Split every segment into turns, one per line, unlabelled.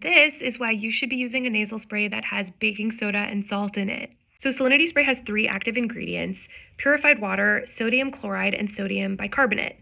This is why you should be using a nasal spray that has baking soda and salt in it. So Salinity spray has 3 active ingredients: purified water, sodium chloride, and sodium bicarbonate.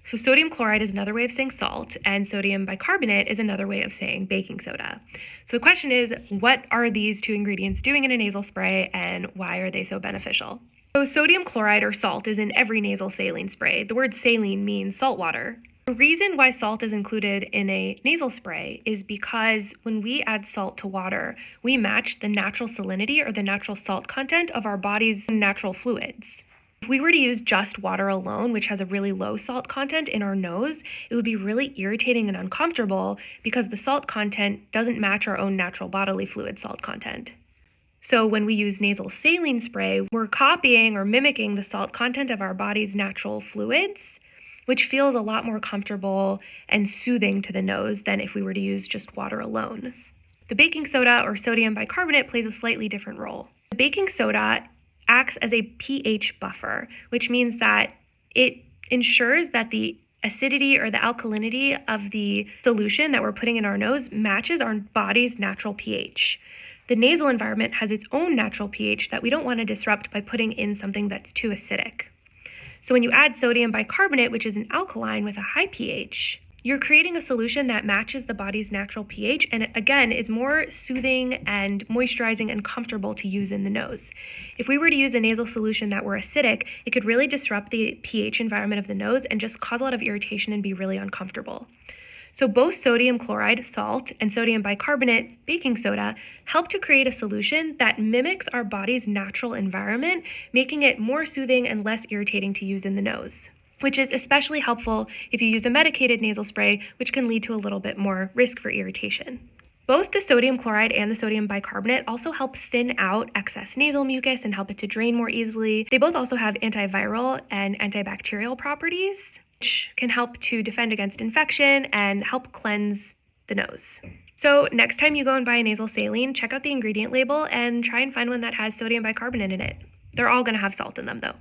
So sodium chloride is another way of saying salt, and sodium bicarbonate is another way of saying baking soda. So the question is, what are these 2 ingredients doing in a nasal spray, and why are they so beneficial? So sodium chloride or salt is in every nasal saline spray. The word saline means salt water. The reason why salt is included in a nasal spray is because when we add salt to water, we match the natural salinity or the natural salt content of our body's natural fluids. If we were to use just water alone, which has a really low salt content in our nose, it would be really irritating and uncomfortable because the salt content doesn't match our own natural bodily fluid salt content. So when we use nasal saline spray, we're copying or mimicking the salt content of our body's natural fluids, which feels a lot more comfortable and soothing to the nose than if we were to use just water alone. The baking soda or sodium bicarbonate plays a slightly different role. The baking soda acts as a pH buffer, which means that it ensures that the acidity or the alkalinity of the solution that we're putting in our nose matches our body's natural pH. The nasal environment has its own natural pH that we don't want to disrupt by putting in something that's too acidic. So when you add sodium bicarbonate, which is an alkaline with a high pH, you're creating a solution that matches the body's natural pH and again is more soothing and moisturizing and comfortable to use in the nose. If we were to use a nasal solution that were acidic, it could really disrupt the pH environment of the nose and just cause a lot of irritation and be really uncomfortable. So both sodium chloride, salt, and sodium bicarbonate, baking soda, help to create a solution that mimics our body's natural environment, making it more soothing and less irritating to use in the nose, which is especially helpful if you use a medicated nasal spray, which can lead to a little bit more risk for irritation. Both the sodium chloride and the sodium bicarbonate also help thin out excess nasal mucus and help it to drain more easily. They both also have antiviral and antibacterial properties, which can help to defend against infection and help cleanse the nose. So next time you go and buy a nasal saline, check out the ingredient label and try and find one that has sodium bicarbonate in it. They're all going to have salt in them though.